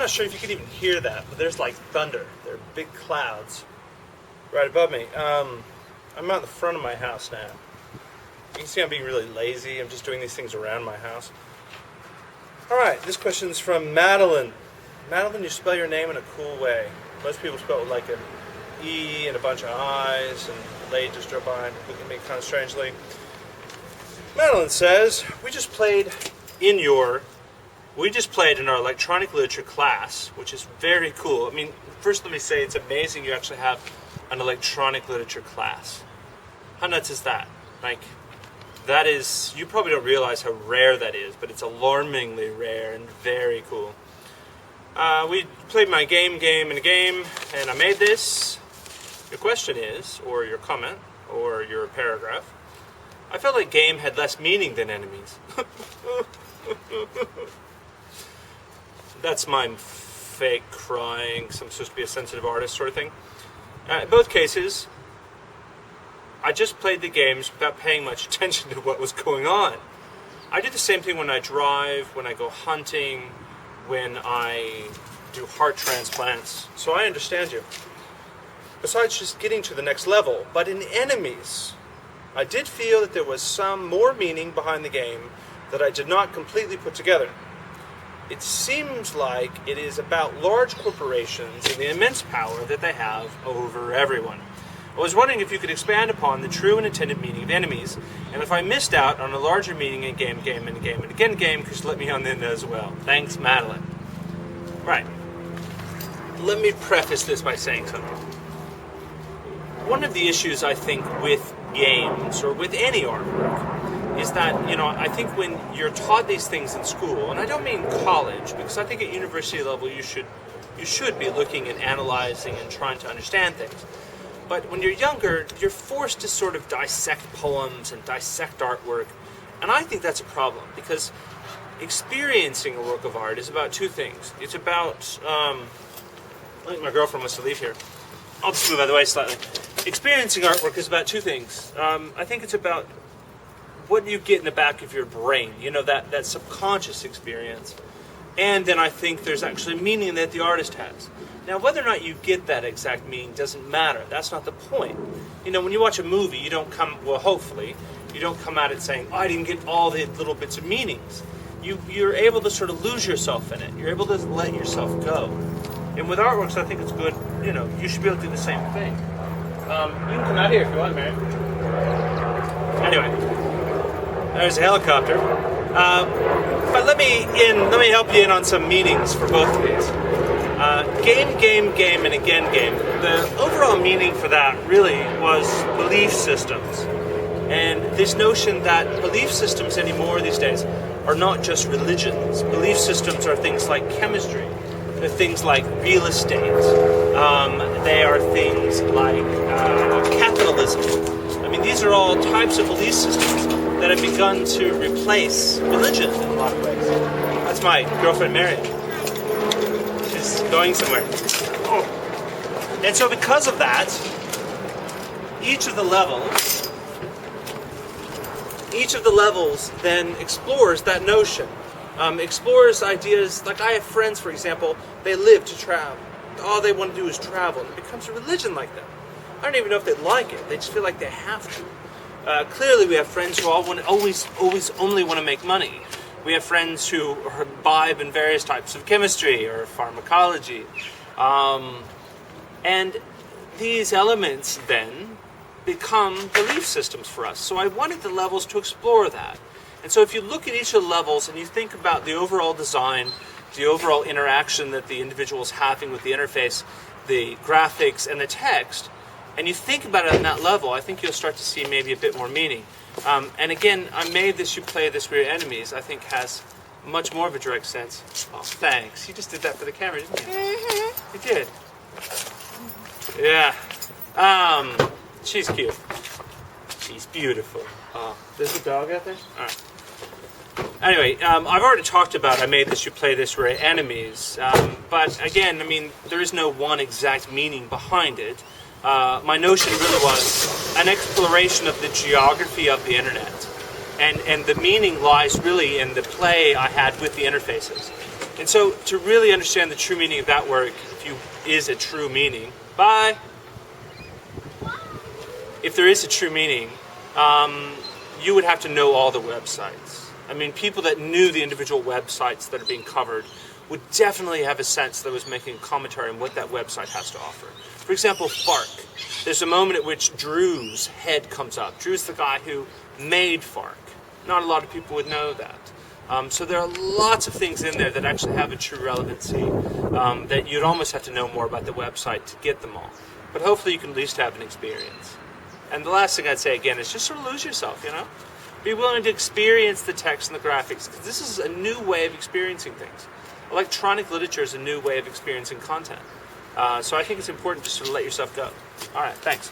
not sure if you can even hear that, but there's like thunder. There are big clouds right above me. I'm out in the front of my house now. You can see I'm being really lazy. I'm just doing these things around my house. All right, this question's from Madeline. Madeline, you spell your name in a cool way. Most people spell it with like an E and a bunch of I's, and they just drove by and look at me kind of strangely. Madeline says, we just played in our electronic literature class, which is very cool. I mean, first let me say it's amazing you actually have an electronic literature class. How nuts is that? Like, that is, you probably don't realize how rare that is, but it's alarmingly rare and very cool. We played my game, and I made this. Your question is, or your comment, or your paragraph, I felt like game had less meaning than enemies. That's mine fake crying, so I'm supposed to be a sensitive artist sort of thing. In both cases, I just played the games without paying much attention to what was going on. I do the same thing when I drive, when I go hunting, when I do heart transplants, so I understand you. Besides just getting to the next level, but in enemies, I did feel that there was some more meaning behind the game that I did not completely put together. It seems like it is about large corporations and the immense power that they have over everyone. I was wondering if you could expand upon the true and intended meaning of enemies, and if I missed out on a larger meaning in game, could you let me on in as well? Thanks, Madeline. Right. Let me preface this by saying something. One of the issues, I think, with games, or with any artwork, is that, I think when you're taught these things in school, and I don't mean college, because I think at university level you should be looking and analyzing and trying to understand things. But when you're younger, you're forced to sort of dissect poems and dissect artwork, and I think that's a problem, because experiencing a work of art is about two things. It's about, I think my girlfriend wants to leave here. I'll just move out of the way slightly. Experiencing artwork is about two things. I think it's about what you get in the back of your brain, that subconscious experience. And then I think there's actually meaning that the artist has. Now, whether or not you get that exact meaning doesn't matter. That's not the point. When you watch a movie, you don't hopefully, you don't come at it saying, I didn't get all the little bits of meanings. You're able to sort of lose yourself in it. You're able to let yourself go. And with artworks, I think it's good, you should be able to do the same thing. You can come out here if you want, Mary. Anyway, there's a helicopter. But let me help you in on some meanings for both of these. Game, and again game. The overall meaning for that really was belief systems. And this notion that belief systems anymore these days are not just religions. Belief systems are things like chemistry. They're things like real estate. They are things like capitalism. I mean, these are all types of belief systems that have begun to replace religion in a lot of ways. That's my girlfriend, Mary. She's going somewhere. Oh. And so because of that, each of the levels then explores that notion. Explores ideas, like I have friends, for example, they live to travel. All they want to do is travel, and it becomes a religion like them. I don't even know if they like it, they just feel like they have to. Clearly we have friends who always only want to make money. We have friends who imbibe in various types of chemistry or pharmacology. And these elements then become belief systems for us. So I wanted the levels to explore that. And so if you look at each of the levels and you think about the overall design, the overall interaction that the individual is having with the interface, the graphics, and the text, and you think about it on that level, I think you'll start to see maybe a bit more meaning. And again, I made this, you play this with your enemies, I think has much more of a direct sense. Oh, thanks. You just did that for the camera, didn't you? Mm-hmm. You did. Yeah. She's cute. She's beautiful. Oh, there's a dog out there? All right. Anyway, I've already talked about I made this, you play this for enemies. But again, I mean, there is no one exact meaning behind it. My notion really was an exploration of the geography of the internet. And the meaning lies really in the play I had with the interfaces. And so to really understand the true meaning of that word, is a true meaning, if there is a true meaning, you would have to know all the websites. I mean, people that knew the individual websites that are being covered would definitely have a sense that was making a commentary on what that website has to offer. For example, FARC. There's a moment at which Drew's head comes up. Drew's the guy who made FARC. Not a lot of people would know that. So there are lots of things in there that actually have a true relevancy that you'd almost have to know more about the website to get them all. But hopefully you can at least have an experience. And the last thing I'd say again is just sort of lose yourself, you know? Be willing to experience the text and the graphics, because this is a new way of experiencing things. Electronic literature is a new way of experiencing content. So I think it's important just to let yourself go. All right, thanks.